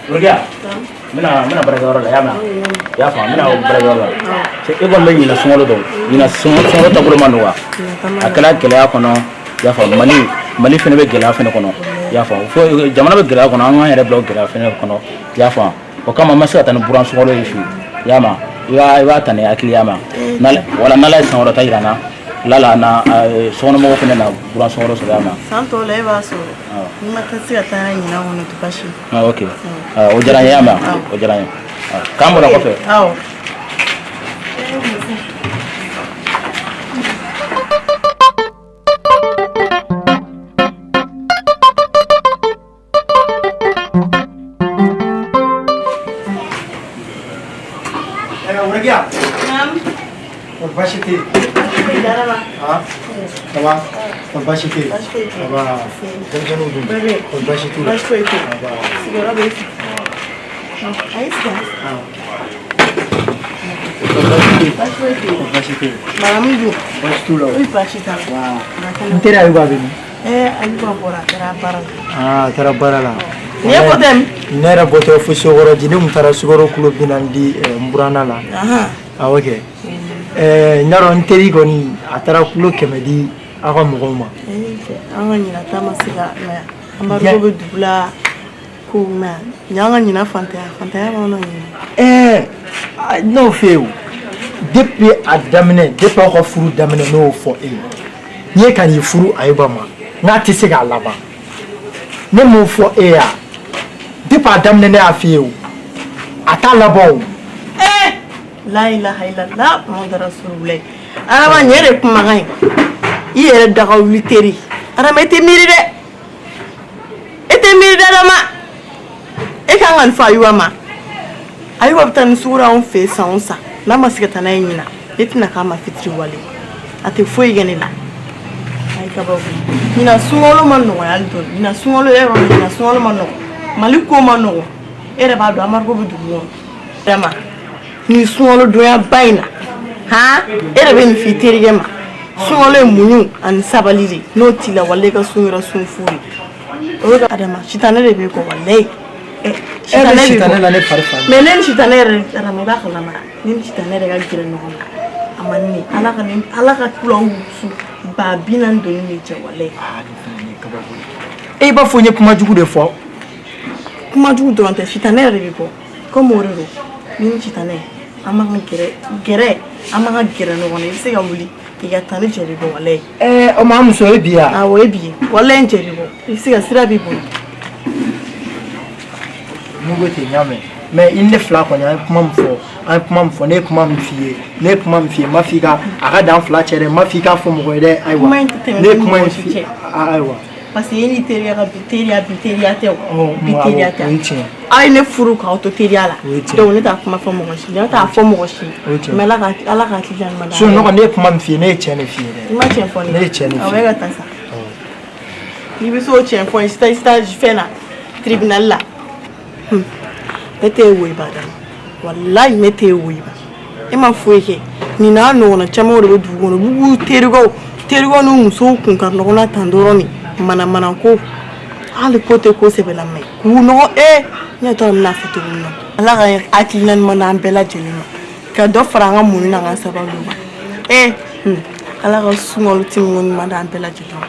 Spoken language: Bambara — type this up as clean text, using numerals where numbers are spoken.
Rogia. Mina baraka la yama. Ya fa mina baraka la. Se e gon menyina songolo do. Ina songolo to bro manwa. Akala kele ya kono. Ya fa mali fene be gela fene kono. Ya fa fo jamana be gela kono an yere blog gela fene kono. Ya fa o kama masa tan buran songolo yifu. Yama. Iwa tane akili yama. Wala nala songolo tayirana. Lala na sono mo fene na buran songolo so yama. Santo leva so. Nima kasi ata ina wono tupashi. Okay. O jaranya yama. O jaranya. Kambo na kofe. Rogia. और बाशी थी हाँ तवा और बाशी थी अब जंजनो दूँ और बाशी थी अब सिगरा बेच आइस क्या बाशी थी मालूम जो बाशी तू लो बाशी था तेरा आयु बाबी में आयु बाबोरा तेरा बारा हाँ तेरा बारा ला ये बोतेम नेरा बोते फुसोगoro जिन्हें मुतारा सुगoro क्लब बिनांडी मुराना ला ah okay naro nteri goni atara kulo kemedi aka mugoma anga nyina tamasiga na ambarugo bedubla ko ma nyanga nyina fanta ya wono nyina no feu depuis adamne depuis ko furu damne no fo nye kan yi furu ayuba ma na tisiga laba ne mo fo ya depuis adamne ne afeu atala bo la ilaha illallah muhammad rasulullah arama nyere kuma ngai yere daga wuliteri arama ete miri de dama e kan an fa yuama ayi wabtan sura on fe sansa na masikata na yina etina kama fitri wale ate foi ganila ay kababu ina sungolo manno aldo ina sungolo ero ina sungolo manno maliko manno ere ba do amargo budu dama ni sungolo doya baina ha ere ben fitiri gema sungolo munyu an sabaliri no tila walle ka sungira sunfuri o ga adama shitane de be ko walle shitane la ne parfa menen shitane re adama ba kala ma ni shitane re ga gire no amani alaka kula su ba binan do ni je walle ba fonye kuma jugu de fo kuma jugu do ante shitane re be ko comme orero ni shitane amanga gere amanga gere no wona ise ga wuli iga tani jeribo wale o ma muso ebia awo ebie wale njeribo ise ga sira bibo mugo te nyame mais il ne fla ko nya kuma mfo ne kuma mfie mafika aga dan fla chere mafika fo mo de aiwa ne kuma mfie aiwa parce que ni teria te biteria te ai ne furu ka auto teria la donc ne ta kuma fo mo shi ne ta fo mo shi mais ala ka ti jan madame so no ne kuma mfie ne chene fie ma chen fo ne chene awega tasa ni bi so chen fo sta fena tribunal la mete we ba dan wallahi mete we ba e ma fo ke ni na no na chama wo du go no bugu terigo no muso kun kan no na tandoro ni mana ko ali kote ko sebela mai ku no nya to na fito no ala ga atilan mana bela jelima ka do franga mun na nga sababu ba ala ga sungol timun mana bela jelima